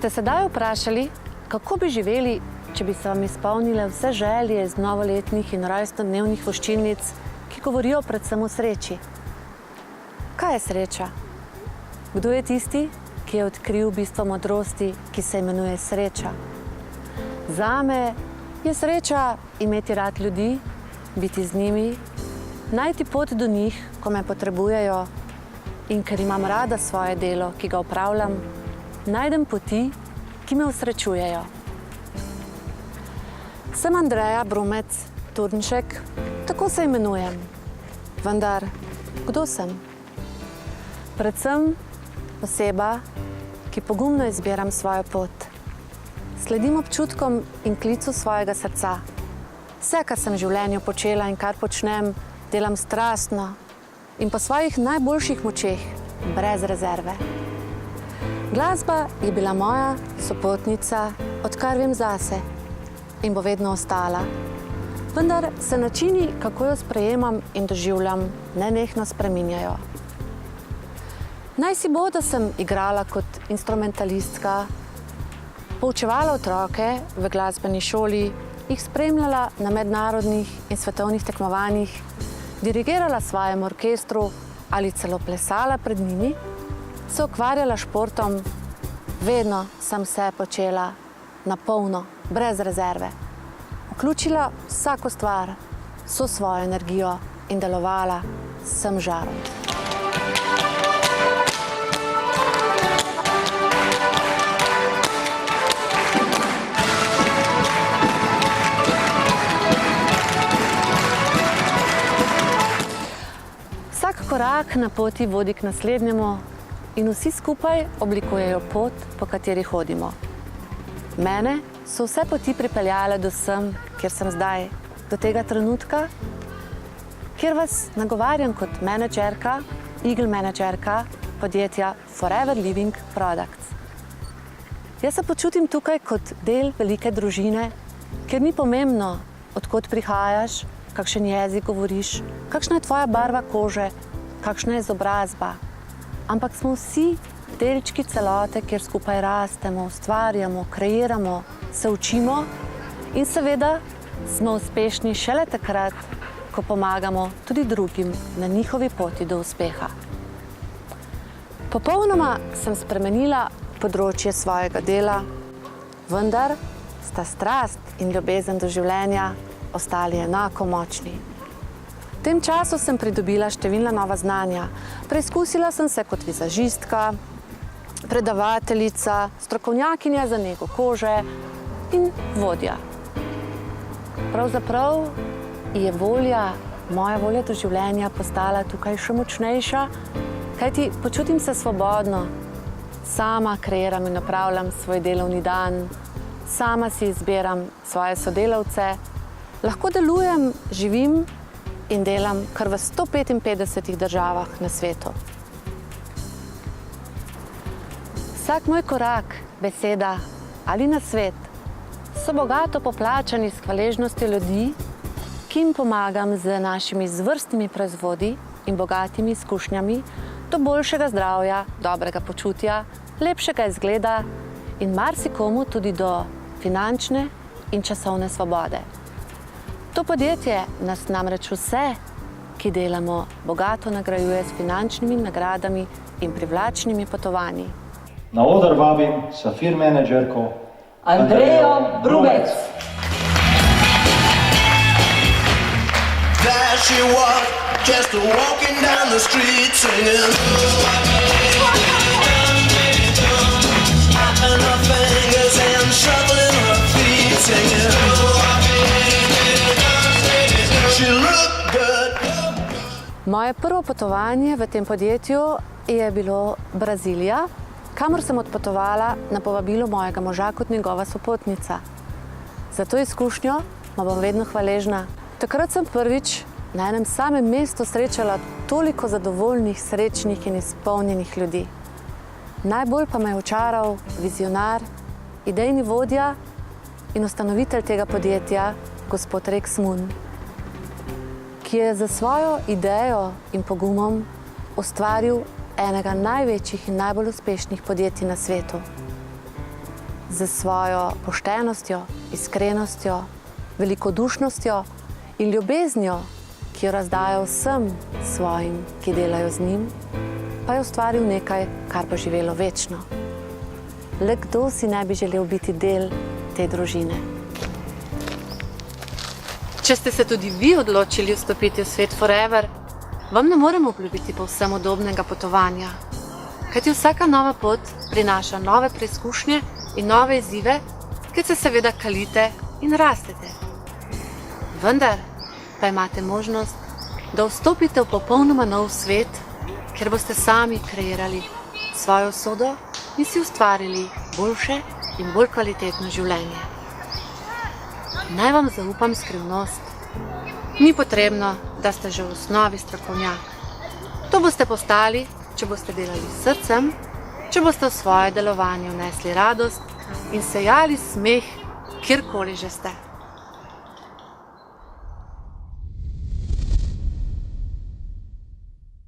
Ste se kdaj vprašali, kako bi živeli, če bi se vam izpolnile vse želje iz novoletnih in rojstnodnevnih voščilnic, ki govorijo predvsem o sreči? Kaj je sreča? Kdo je tisti, ki je odkril bistvo modrosti, ki se imenuje sreča? Zame je sreča imeti rad ljudi, biti z njimi, najti pot do njih, ko me potrebujejo, in ker imam rada svoje delo, ki ga opravljam, najdem poti, ki me osrečujejo. Sem Andreja Brumec Turnšek, tako se imenujem. Vendar, kdo sem? Predvsem oseba, ki pogumno izbiram svojo pot. Sledim občutkom in klicu svojega srca. Vse, kar sem v življenju počela in kar počnem, delam strastno in po svojih najboljših močeh, brez rezerve. Glasba je bila moja sopotnica, odkar vem zase, in bo vedno ostala. Vendar se načini, kako jo sprejemam in doživljam, nenehno spreminjajo. Naj si bo, da sem igrala kot instrumentalistka, poučevala otroke v glasbeni šoli, jih spremljala na mednarodnih in svetovnih tekmovanjih, dirigirala svojemu orkestru ali celo plesala pred njimi, se ukvarjala športom, vedno sem vse počela na polno, brez rezerve. Vključila vsako stvar, vso svojo energijo in delovala s vsem žarom. Vsak korak na poti vodi k naslednjemu in vsi skupaj oblikujejo pot, po kateri hodimo. Mene so vse poti pripeljale do sem, kjer sem zdaj, do tega trenutka, kjer vas nagovarjam kot menedžerka, eagle menedžerka podjetja Forever Living Products. Jaz se počutim tukaj kot del velike družine, kjer ni pomembno, odkot prihajaš, kakšen jezik govoriš, kakšna je tvoja barva kože, kakšna je izobrazba. Ampak smo vsi delčki celote, kjer skupaj rastemo, ustvarjamo, kreiramo, se učimo in seveda smo uspešni šele takrat, ko pomagamo tudi drugim na njihovi poti do uspeha. Popolnoma sem spremenila področje svojega dela, vendar sta strast in ljubezen do življenja ostali enako močni. V tem času sem pridobila številna nova znanja. Preizkusila sem se kot vizažistka, predavateljica, strokovnjakinja za nego kože in vodja. Pravzaprav je moja volja do življenja postala tukaj še močnejša, kajti počutim se svobodno. Sama kreiram in opravljam svoj delovni dan, sama si izbiram svoje sodelavce, lahko delujem, živim in delam kar v 155 državah na svetu. Vsak moj korak, beseda ali nasvet so bogato poplačani s hvaležnostjo ljudi, ki jim pomagam z našimi izvrstnimi proizvodi in bogatimi izkušnjami do boljšega zdravja, dobrega počutja, lepšega izgleda in marsikomu tudi do finančne in časovne svobode. To podjetje nas namreč vse, ki delamo, bogato nagrajuje s finančnimi nagradami in privlačnimi potovanji. Na oder vabim Safir menedžerko Andrejo Brumec. There she was, just walking down the street singing. Tapping her fingers and shuffling her feet singing. She looked good. Moje prvo potovanje v tem podjetju je bilo Brazilija, kamor sem odpotovala na povabilo mojega moža kot njegova sopotnica. Za to izkušnjo ma bom vedno hvaležna. Takrat sem prvič na enem samem mestu srečala toliko zadovoljnih, srečnih in izpolnjenih ljudi. Najbolj pa me je očaral vizionar, idejni vodja in ustanovitelj tega podjetja, gospod Rex Mun, ki je za svojo idejo in pogumom ustvaril enega največjih in najbolj uspešnih podjetij na svetu. z svojo poštenostjo, iskrenostjo, velikodušnostjo in ljubeznijo, ki jo razdaja vsem svojim, ki delajo z njim, pa je ustvaril nekaj, kar bo živelo večno. Le kdo si ne bi želel biti del te družine? Če ste se tudi vi odločili vstopiti v svet Forever, vam ne moremo obljubiti povsem udobnega potovanja, kajti vsaka nova pot prinaša nove preizkušnje in nove izzive, ki se seveda kalite in rastete. Vendar pa imate možnost, da vstopite v popolnoma nov svet, kjer boste sami kreirali svojo usodo in si ustvarili boljše in bolj kvalitetno življenje. Naj vam zaupam skrivnost. Ni potrebno, da ste že v osnovi strokovnjak. To boste postali, če boste delali s srcem, če boste v svoje delovanje vnesli radost in sejali smeh, kjerkoli že ste.